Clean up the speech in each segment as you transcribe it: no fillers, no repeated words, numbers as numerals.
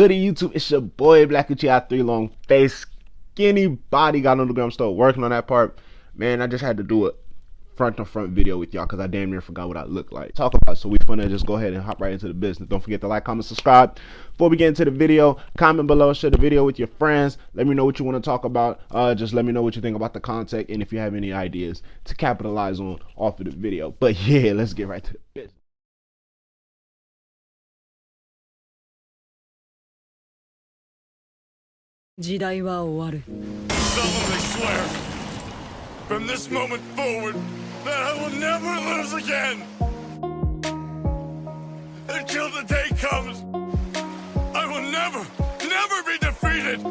goody YouTube? It's your boy Black Uchiha 3 long face, skinny body. Got on the ground, still working on that part. Man, I just had to do a front to front video with y'all because I damn near forgot what I look like. Talk about it, so we finna just go ahead and hop right into the business. Don't forget to like, comment, subscribe. Before we get into the video, comment below, share the video with your friends. Let me know what you want to talk about. Just let me know what you think about the content and if you have any ideas to capitalize on off of the video. But yeah, let's get right to the business. I solemnly swear, from this moment forward, that I will never lose again. Until the day comes, I will never be defeated.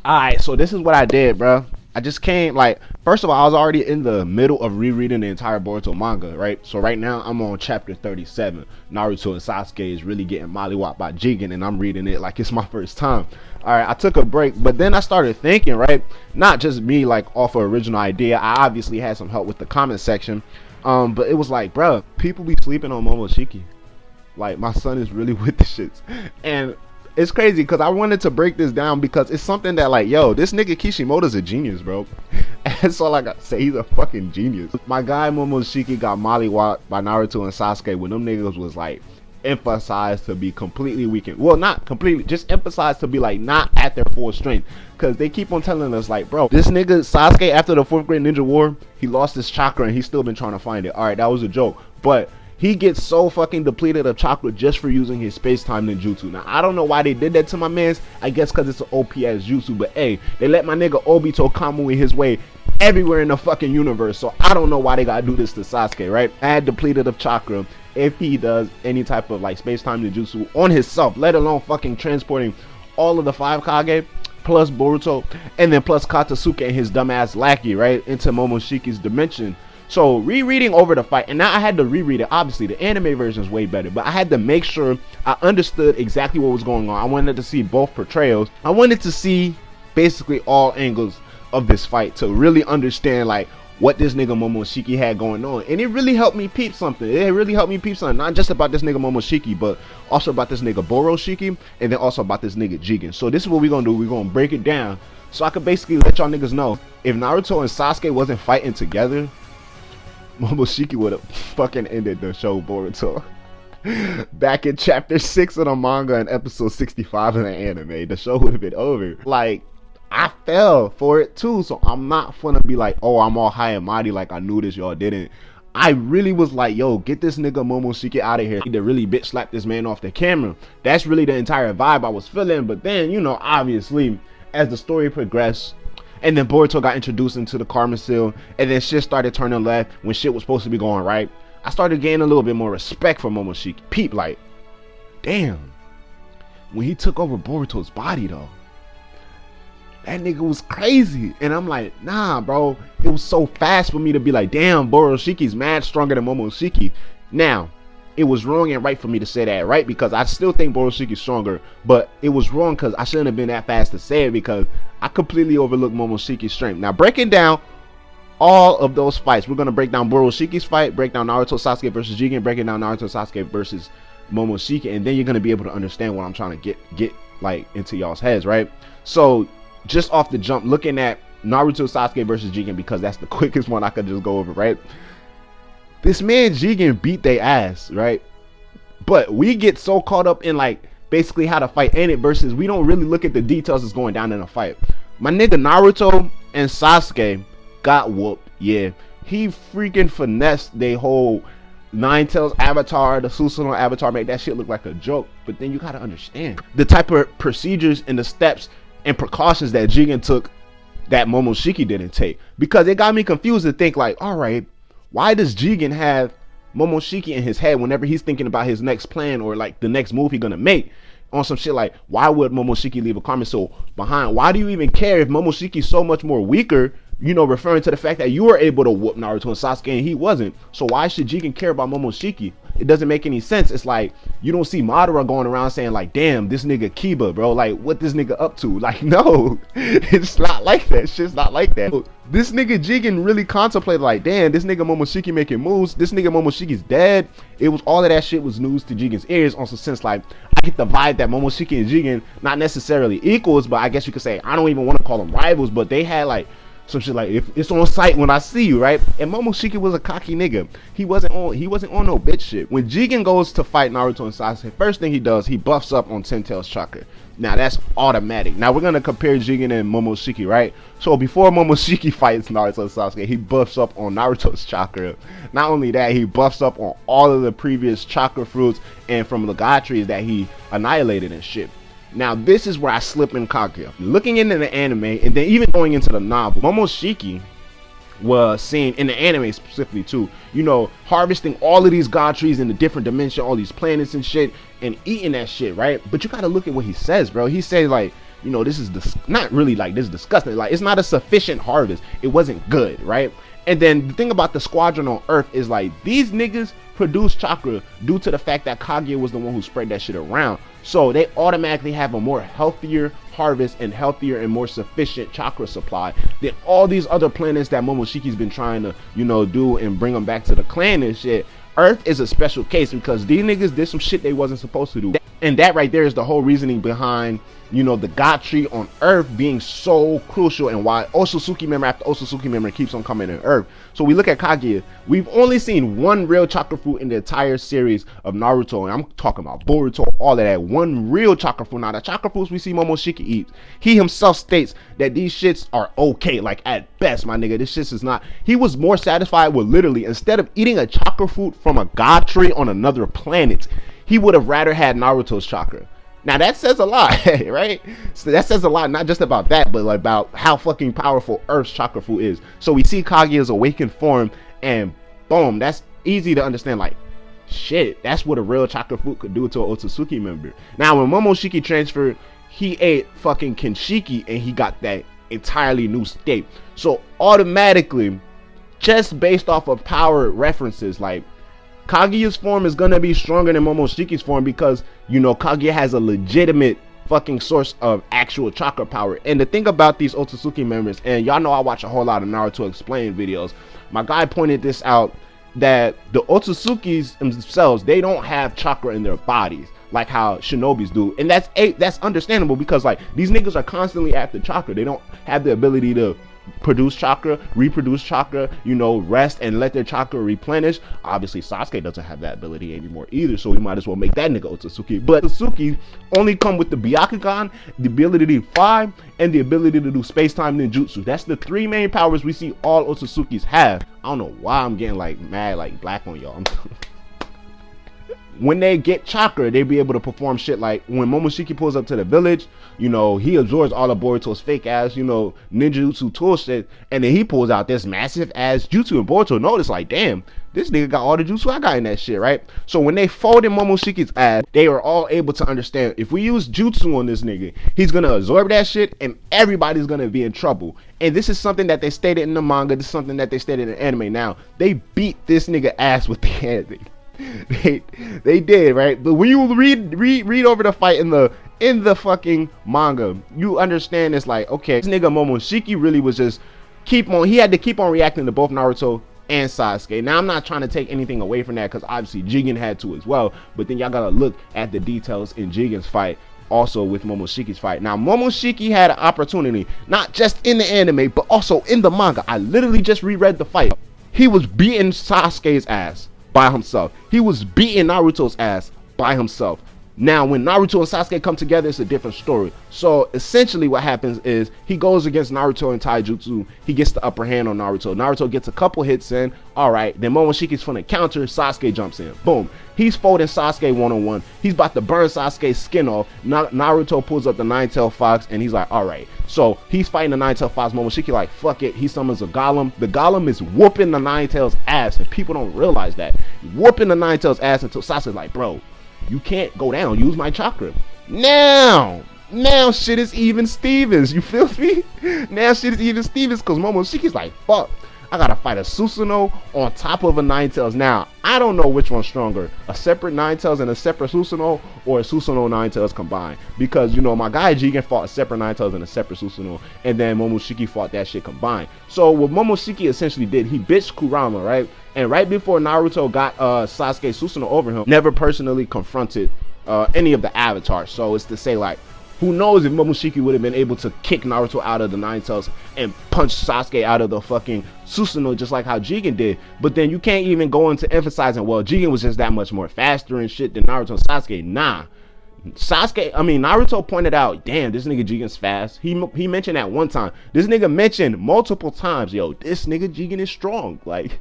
Alright, so this is what I did, bro. I just came, like, first of all, I was already in the middle of rereading the entire Boruto manga, right? So right now, I'm on chapter 37. Naruto and Sasuke is really getting mollywopped by Jigen, and I'm reading it like it's my first time. Alright, I took a break, but then I started thinking, right? Not just me, like, off an original idea. I obviously had some help with the comment section. But it was like, bro, people be sleeping on MoMoShiki's. Like, my son is really with the shits. And it's crazy because I wanted to break this down because it's something that, like, yo, this nigga Kishimoto's a genius, bro. That's all I got to say. He's a fucking genius. My guy MoMoShiki got mollywopped by Naruto and Sasuke when them niggas was, like, emphasized to be completely weakened. Well, not completely, just emphasized to be, like, not at their full strength. Because they keep on telling us, like, bro, this nigga Sasuke, after the 4th grade ninja war, he lost his chakra and he's still been trying to find it. Alright, that was a joke. But he gets so fucking depleted of chakra just for using his space-time ninjutsu. Now, I don't know why they did that to my mans. I guess because it's an OP-ass jutsu. But, hey, they let my nigga Obito Kamui his way everywhere in the fucking universe. So, I don't know why they gotta do this to Sasuke, right? Add depleted of chakra if he does any type of, like, space-time ninjutsu on himself. Let alone fucking transporting all of the 5 Kage, plus Boruto, and then plus Katsuki and his dumbass lackey, right? Into MoMoShiki's dimension. So rereading over the fight, and now I had to reread it. Obviously the anime version is way better, but I had to make sure I understood exactly what was going on. I wanted to see both portrayals. I wanted to see basically all angles of this fight to really understand, like, what this nigga MoMoShiki had going on. And it really helped me peep something. It really helped me peep something, not just about this nigga MoMoShiki, but also about this nigga Boroshiki, and then also about this nigga Jigen. So this is what we're gonna do. We're gonna break it down so I could basically let y'all niggas know, if Naruto and Sasuke wasn't fighting together, MoMoShiki would have fucking ended the show Boruto. Back in chapter 6 of the manga and episode 65 of the anime, the show would have been over. Like, I fell for it too, so I'm not gonna be like, oh, I'm all high and mighty like I knew this, y'all didn't. I really was like, yo, get this nigga MoMoShiki out of here. To really bitch slap this man off the camera. That's really the entire vibe I was feeling. But then, you know, obviously, as the story progressed, and then Boruto got introduced into the Karma Seal, and then shit started turning left when shit was supposed to be going right, I started gaining a little bit more respect for MoMoShiki. Peep, like, damn, when he took over Boruto's body though, that nigga was crazy. And I'm like, nah, bro, it was so fast for me to be like, damn, Boroshiki's mad stronger than MoMoShiki. Now, it was wrong and right for me to say that, right? Because I still think Boroshiki's stronger, but it was wrong because I shouldn't have been that fast to say it because I completely overlooked MoMoShiki's strength. Now, breaking down all of those fights, we're going to break down Boroshiki's fight, break down Naruto Sasuke versus Jigen, breaking down Naruto Sasuke versus MoMoShiki, and then you're going to be able to understand what I'm trying to get like into y'all's heads, right? So just off the jump, looking at Naruto Sasuke versus Jigen, because that's the quickest one I could just go over, right? This man Jigen beat they ass, right? But we get so caught up in, like, basically how the fight ended versus we don't really look at the details that's going down in the fight. My nigga Naruto and Sasuke got whooped. Yeah, he freaking finessed they whole Nine Tails avatar, the Susanoo avatar, made that shit look like a joke. But then you gotta understand the type of procedures and the steps and precautions that Jigen took that MoMoShiki didn't take, because it got me confused to think, like, all right, why does Jigen have MoMoShiki in his head whenever he's thinking about his next plan or, like, the next move he's gonna make on some shit? Like, why would MoMoShiki leave a Karma Soul behind? Why do you even care if MoMoShiki's so much more weaker, you know, referring to the fact that you were able to whoop Naruto and Sasuke and he wasn't? So why should Jigen care about MoMoShiki? It doesn't make any sense. It's like, you don't see Madara going around saying, like, damn, this nigga Kiba, bro, like, what this nigga up to? Like, no, it's not like that. Shit's not like that. This nigga Jigen really contemplated, like, damn, this nigga MoMoShiki making moves. This nigga MoMoShiki's dead. It was all of that shit was news to Jigen's ears on some sense, like, I get the vibe that Momoshiki and Jigen not necessarily equals, but I guess you could say, I don't even want to call them rivals, but they had like some shit like, if it's on sight when I see you, right? And Momoshiki was a cocky nigga. He wasn't on no bitch shit. When Jigen goes to fight Naruto and Sasuke, first thing he does, he buffs up on Ten Tails chakra. Now that's automatic. Now we're gonna compare Jigen and Momoshiki, right? So before Momoshiki fights Naruto and Sasuke, he buffs up on Naruto's chakra. Not only that, he buffs up on all of the previous chakra fruits and from the god trees that he annihilated and shit. Now this is where I slip in Kaguya. Looking into the anime and then even going into the novel, Momoshiki was seen in the anime specifically too, you know, harvesting all of these god trees in the different dimension, all these planets and shit, and eating that shit, right? But you gotta look at what he says, bro. He says like, you know, this is not really like, this is disgusting, like it's not a sufficient harvest, it wasn't good, right? And then the thing about the squadron on Earth is like, these niggas produce chakra due to the fact that Kaguya was the one who spread that shit around. So they automatically have a more healthier harvest and healthier and more sufficient chakra supply than all these other planets that Momoshiki's been trying to, you know, do and bring them back to the clan and shit. Earth is a special case because these niggas did some shit they wasn't supposed to do. And that right there is the whole reasoning behind, you know, the god tree on Earth being so crucial and why Otsutsuki member after Otsutsuki member keeps on coming in Earth. So we look at Kaguya. We've only seen one real chakra fruit in the entire series of Naruto, and I'm talking about Boruto, all of that. One real chakra fruit. Now the chakra fruits we see Momoshiki eat, he himself states that these shits are okay, like at best, my nigga. This shit is not. He was more satisfied with literally, instead of eating a chakra fruit from a god tree on another planet, he would have rather had Naruto's chakra. Now that says a lot, right? So that says a lot, not just about that, but about how fucking powerful Earth's chakra fruit is. So we see Kaguya's awakened form, and boom, that's easy to understand. Like, shit, that's what a real chakra fruit could do to an Otsutsuki member. Now, when Momoshiki transferred, he ate fucking Kenshiki, and he got that entirely new state. So automatically, just based off of power references, like, Kaguya's form is gonna be stronger than Momoshiki's form because, you know, Kaguya has a legitimate fucking source of actual chakra power. And the thing about these Otsutsuki members, and y'all know I watch a whole lot of Naruto Explained videos, my guy pointed this out, that the Otsutsukis themselves, they don't have chakra in their bodies like how shinobis do. And that's understandable because like these niggas are constantly after chakra. They don't have the ability to produce chakra, reproduce chakra, you know, rest and let their chakra replenish. Obviously Sasuke doesn't have that ability anymore either, so we might as well make that nigga Otsutsuki. But Otsutsuki only come with the Byakugan, the ability to fly, and the ability to do space-time ninjutsu. That's the three main powers we see all Otsutsukis have. I don't know why I'm getting like mad, like black on y'all. When they get chakra, they be able to perform shit like when Momoshiki pulls up to the village, you know, he absorbs all of Boruto's fake ass, you know, ninjutsu tool shit, and then he pulls out this massive ass jutsu, and Boruto noticed like, damn, this nigga got all the jutsu I got in that shit, right? So when they folded Momoshiki's ass, they were all able to understand, if we use jutsu on this nigga, he's gonna absorb that shit and everybody's gonna be in trouble. And this is something that they stated in the manga, this is something that they stated in the anime. Now, they beat this nigga ass with the hand. They did, right? But when you read over the fight in the fucking manga, you understand it's like, okay, this nigga Momoshiki really was just he had to keep on reacting to both Naruto and Sasuke. Now I'm not trying to take anything away from that because obviously Jigen had to as well, but then y'all gotta look at the details in Jigen's fight also with Momoshiki's fight. Now Momoshiki had an opportunity, not just in the anime but also in the manga. I literally just reread the fight. He was beating Sasuke's ass by himself. He was beating Naruto's ass by himself. Now when Naruto and Sasuke come together, it's a different story. So essentially what happens is he goes against Naruto and taijutsu. He gets the upper hand on Naruto. Naruto gets a couple hits in. Alright, then Momoshiki's finna counter. Sasuke jumps in. Boom. He's folding Sasuke one-on-one. He's about to burn Sasuke's skin off. Naruto pulls up the nine-tailed fox and he's like, alright. So he's fighting the nine-tailed fox. Momoshiki like, fuck it. He summons a golem. The golem is whooping the nine-tailed ass, and people don't realize that. Whooping the nine-tailed ass until Sasuke's like, bro, you can't go down. Use my chakra. Now shit is even Stevens. You feel me? Now shit is even Stevens because Momoshiki's like, fuck, I gotta fight a Susanoo on top of a Ninetales. Now, I don't know which one's stronger, a separate Ninetales and a separate Susanoo, or a Susanoo Ninetales combined. Because, you know, my guy Jigen fought a separate Ninetales and a separate Susanoo, and then Momoshiki fought that shit combined. So what Momoshiki essentially did, he bitched Kurama, right? And right before Naruto got Sasuke Susanoo over him, never personally confronted any of the avatars. So it's to say, like, who knows if Momoshiki would have been able to kick Naruto out of the Nine Tails and punch Sasuke out of the fucking Susanoo just like how Jigen did. But then you can't even go into emphasizing, well, Jigen was just that much more faster and shit than Naruto and Sasuke. Nah. Naruto pointed out, damn, this nigga Jigen's fast. He mentioned that one time. This nigga mentioned multiple times, yo, this nigga Jigen is strong. Like,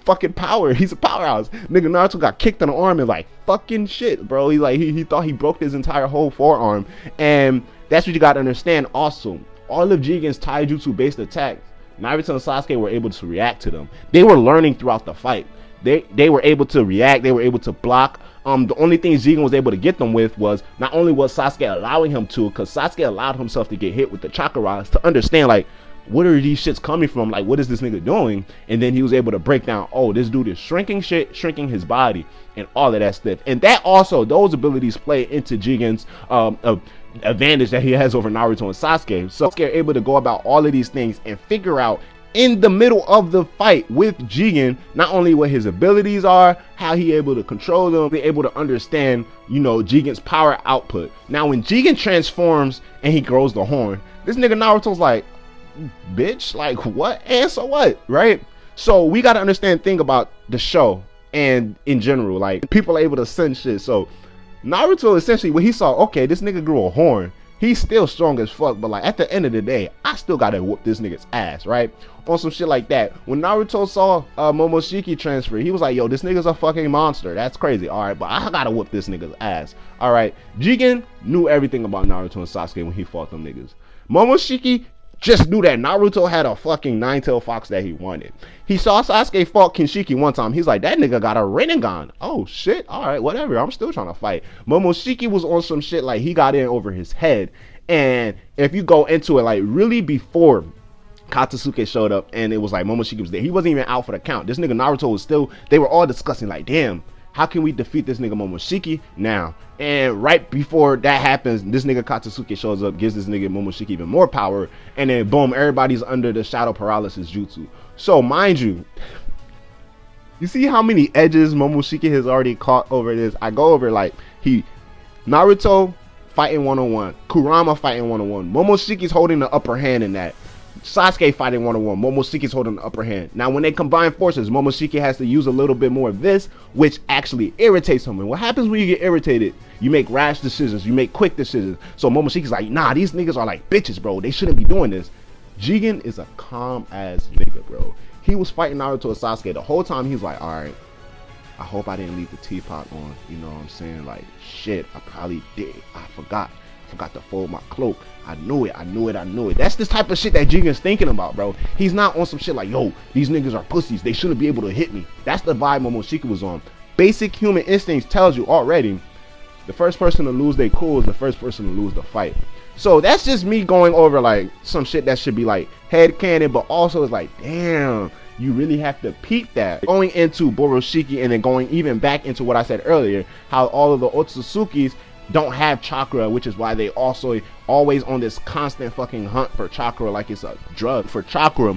fucking power. He's a powerhouse. Nigga Naruto got kicked on the arm and like, fucking shit, bro. He like, he thought he broke his entire whole forearm. And that's what you gotta understand also. All of Jigen's taijutsu based attacks, Naruto and Sasuke were able to react to them. They were learning throughout the fight. They were able to react. They were able to block. The only thing Jigen was able to get them with was not only was Sasuke allowing him to, because Sasuke allowed himself to get hit with the chakra rods to understand, like, what are these shits coming from? Like, what is this nigga doing? And then he was able to break down, oh, this dude is shrinking shrinking his body and all of that stuff. And that also, those abilities play into Jigen's advantage that he has over Naruto and Sasuke. So Sasuke are able to go about all of these things and figure out in the middle of the fight with Jigen, not only what his abilities are, how he able to control them, they're able to understand, you know, Jigen's power output. Now, when Jigen transforms and he grows the horn, this nigga Naruto's like, bitch, like what? And so what, right? So we got to understand the thing about the show and in general, like people are able to sense shit. So Naruto essentially, when he saw, okay, this nigga grew a horn, he's still strong as fuck, but like at the end of the day, I still gotta whoop this nigga's ass, right? On some shit like that. When Naruto saw Momoshiki transfer, he was like, yo, this nigga's a fucking monster. That's crazy. All right, but I gotta whoop this nigga's ass. All right, Jigen knew everything about Naruto and Sasuke when he fought them niggas. Momoshiki just knew that Naruto had a fucking nine-tailed fox that he wanted. He saw Sasuke fought Kinshiki one time. He's like, that nigga got a Rinnegan. Oh shit, all right, whatever, I'm still trying to fight. Momoshiki was on some shit like he got in over his head. And if you go into it, like really before Katsusuke showed up and it was like Momoshiki was there, he wasn't even out for the count. This nigga Naruto was still, they were all discussing like, damn, how can we defeat this nigga Momoshiki now? And right before that happens, this nigga Katsusuke shows up, gives this nigga Momoshiki even more power, and then boom, everybody's under the shadow paralysis jutsu. So mind you, you see how many edges Momoshiki has already caught over this? I go over like Naruto fighting one-on-one, Kurama fighting one-on-one, Momoshiki's holding the upper hand in that. Sasuke fighting one-on-one, Momoshiki's holding the upper hand. Now when they combine forces, Momoshiki has to use a little bit more of this, which actually irritates him. And what happens when you get irritated? You make rash decisions, you make quick decisions. So Momoshiki's like, nah, these niggas are like bitches, bro. They shouldn't be doing this. Jigen is a calm ass nigga, bro. He was fighting Naruto and Sasuke the whole time. He's like, all right, I hope I didn't leave the teapot on. You know what I'm saying? Like, shit, I probably did. I forgot to fold my cloak. I knew it. That's this type of shit that Jigen's thinking about, bro. He's not on some shit like, yo, these niggas are pussies. They shouldn't be able to hit me. That's the vibe Momoshiki was on. Basic human instincts tells you already, the first person to lose their cool is the first person to lose the fight. So that's just me going over like some shit that should be like headcanon, but also it's like, damn, you really have to peep that. Going into Boroshiki and then going even back into what I said earlier, how all of the Otsutsuki's don't have chakra, which is why they also always on this constant fucking hunt for chakra like it's a drug for chakra.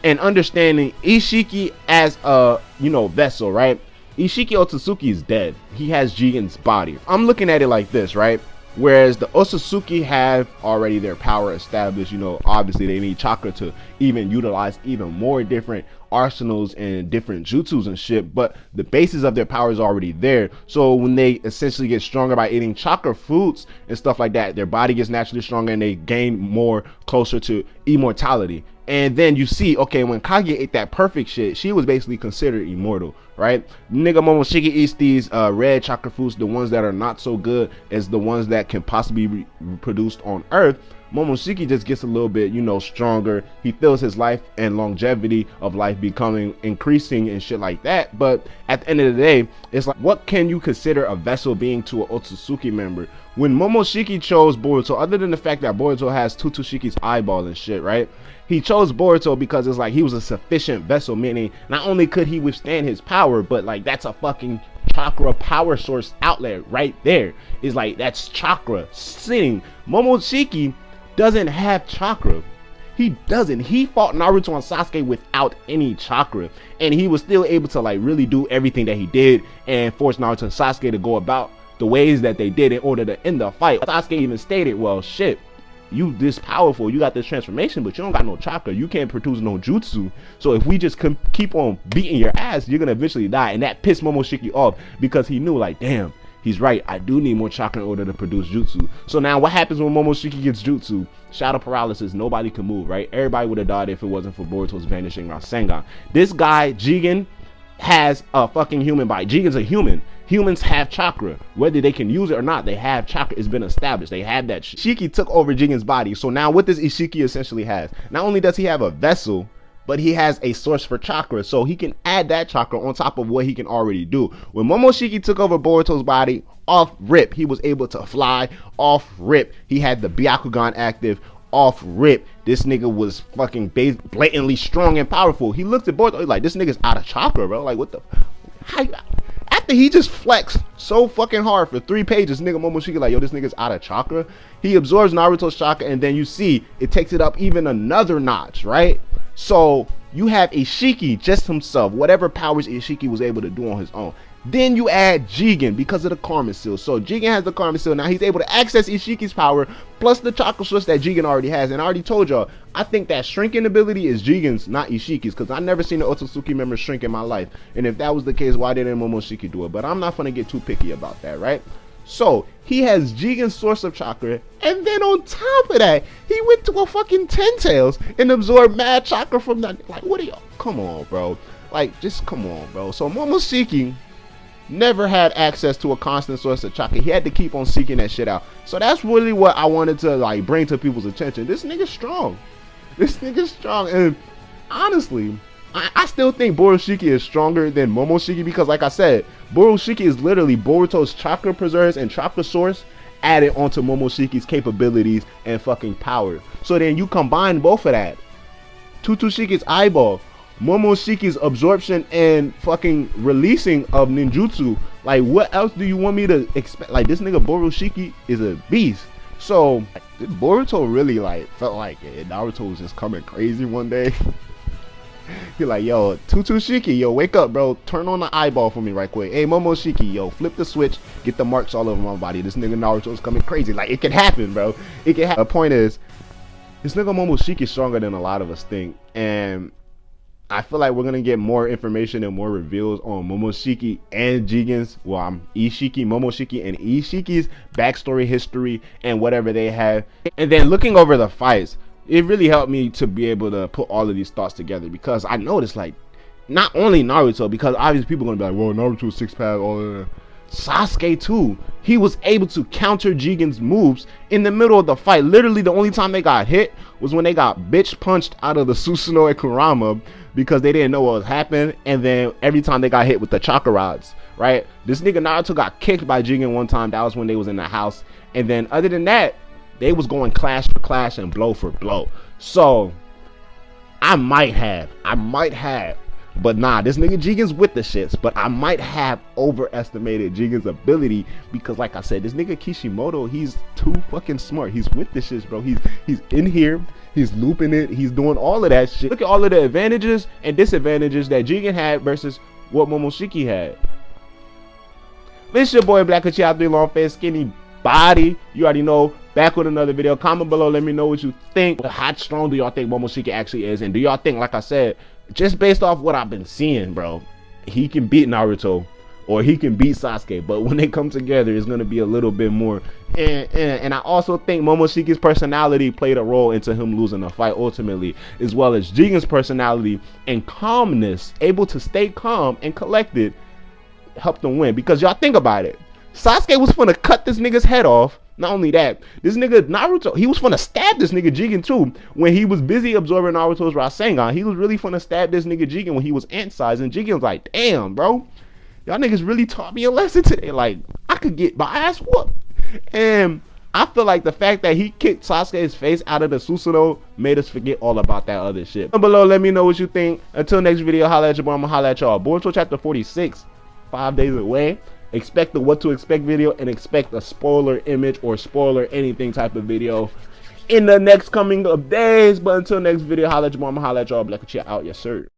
And understanding Ishiki as a, you know, vessel, right? Ishiki Otsutsuki is dead. He has Jigen's body. I'm looking at it like this, right? Whereas the Otsutsuki have already their power established, you know, obviously they need chakra to even utilize even more different arsenals and different jutsus and shit, but the basis of their power is already there. So when they essentially get stronger by eating chakra fruits and stuff like that, their body gets naturally stronger and they gain more closer to immortality. And then you see, okay, when Kage ate that perfect shit, she was basically considered immortal, right? Nigga Momoshiki eats these red chakra fruits, the ones that are not so good as the ones that can possibly be produced on Earth. Momoshiki just gets a little bit, you know, stronger. He feels his life and longevity of life becoming increasing and shit like that. But at the end of the day, it's like, what can you consider a vessel being to an Otsutsuki member? When Momoshiki chose Boruto, other than the fact that Boruto has Tutushiki's eyeball and shit, right? He chose Boruto because it's like he was a sufficient vessel, meaning not only could he withstand his power, but like that's a fucking chakra power source outlet right there. It's like that's chakra sitting. Momoshiki doesn't have chakra. He doesn't. He fought Naruto and Sasuke without any chakra, and he was still able to like really do everything that he did and force Naruto and Sasuke to go about the ways that they did in order to end the fight. Sasuke even stated, well, shit, you this powerful, you got this transformation, but you don't got no chakra, you can't produce no jutsu, so if we just keep on beating your ass, you're gonna eventually die. And that pissed MoMoShiki off, because he knew, like, damn, he's right, I do need more chakra in order to produce jutsu. So now what happens when MoMoShiki gets jutsu? Shadow paralysis, nobody can move, right? Everybody would have died if it wasn't for Boruto's vanishing Rasengan. This guy Jigen has a fucking human body. Jigen's a human. Humans have chakra. Whether they can use it or not, they have chakra. It's been established. They have that shit. Ishiki took over Jigen's body. So now what does Ishiki essentially has? Not only does he have a vessel, but he has a source for chakra. So he can add that chakra on top of what he can already do. When MoMoShiki took over Boruto's body, off rip, he was able to fly. Off rip, he had the Byakugan active. Off rip, this nigga was fucking blatantly strong and powerful. He looked at Boruto like, this nigga's out of chakra, bro. Like, what the... After he just flexed so fucking hard for 3 pages, nigga MoMoShiki like, yo, this nigga's out of chakra. He absorbs Naruto's chakra, and then you see it takes it up even another notch, right? So you have Ishiki just himself, whatever powers Ishiki was able to do on his own. Then you add Jigen because of the Karma Seal. So Jigen has the Karma Seal. Now he's able to access Ishiki's power plus the chakra source that Jigen already has. And I already told y'all, I think that shrinking ability is Jigen's, not Ishiki's, because I never seen an Otsutsuki member shrink in my life. And if that was the case, why didn't MoMoShiki do it? But I'm not gonna get too picky about that, right? So he has Jigen's source of chakra, and then on top of that, he went to a fucking Ten Tails and absorbed mad chakra from that. Like, what are y'all? Come on, bro. Like, just come on, bro. So MoMoShiki never had access to a constant source of chakra. He had to keep on seeking that shit out. So that's really what I wanted to like bring to people's attention. This nigga's strong. This nigga's strong. And honestly, I still think Borushiki is stronger than MoMoShiki, because like I said, Borushiki is literally Boruto's chakra preserves and chakra source added onto MoMoShiki's capabilities and fucking power. So then you combine both of that. Tutushiki's eyeball, MoMoShiki's absorption and fucking releasing of ninjutsu. Like, what else do you want me to expect? Like, this nigga Borushiki is a beast. So Boruto really like felt like Naruto was just coming crazy one day. He like, yo, Tutushiki, yo, wake up, bro. Turn on the eyeball for me right quick. Hey, MoMoShiki, yo, flip the switch. Get the marks all over my body. This nigga Naruto's coming crazy. Like, it can happen, bro. It can happen. The point is, this nigga MoMoShiki is stronger than a lot of us think. And I feel like we're gonna get more information and more reveals on MoMoShiki and Jigen's, Ishiki, MoMoShiki, and Ishiki's backstory, history, and whatever they have. And then looking over the fights, it really helped me to be able to put all of these thoughts together, because I noticed, like, not only Naruto, because obviously people are gonna be like, well, Naruto's 6-pack, all of that. Sasuke too, he was able to counter Jigen's moves in the middle of the fight. Literally the only time they got hit was when they got bitch punched out of the Susanoo and Kurama, because they didn't know what was happening. And then every time they got hit with the chakra rods, right? This nigga Naruto got kicked by Jigen one time. That was when they was in the house. And then other than that, they was going clash for clash and blow for blow. So I might have, but nah, this nigga Jigen's with the shits. But I might have overestimated Jigen's ability, because like I said, this nigga Kishimoto, he's too fucking smart. He's with the shits, bro. He's in here, he's looping it, he's doing all of that shit. Look at all of the advantages and disadvantages that Jigen had versus what MoMoShiki had. This your boy Black Uchiha 3, long face, skinny body. You already know. Back with another video. Comment below, let me know what you think. How strong do y'all think MoMoShiki actually is? And do y'all think, like I said, just based off what I've been seeing, bro, he can beat Naruto or he can beat Sasuke, but when they come together, it's going to be a little bit more. And I also think MoMoShiki's personality played a role into him losing the fight ultimately, as well as Jigen's personality and calmness, able to stay calm and collected, helped him win. Because y'all think about it, Sasuke was finna cut this nigga's head off. Not only that, this nigga Naruto, he was finna stab this nigga Jigen too. When he was busy absorbing Naruto's Rasengan, he was really finna stab this nigga Jigen when he was ant-sized. And Jigen was like, damn, bro, y'all niggas really taught me a lesson today. Like, I could get my ass whooped. And I feel like the fact that he kicked Sasuke's face out of the Susanoo made us forget all about that other shit. Down below, let me know what you think. Until next video, holla at your boy, I'ma holla at y'all. Boruto chapter 46, 5 days away. Expect the what to expect video, and expect a spoiler image or spoiler anything type of video in the next coming of days. But until next video, holla at your mama, holla at y'all. Black Uchiha out, yes sir.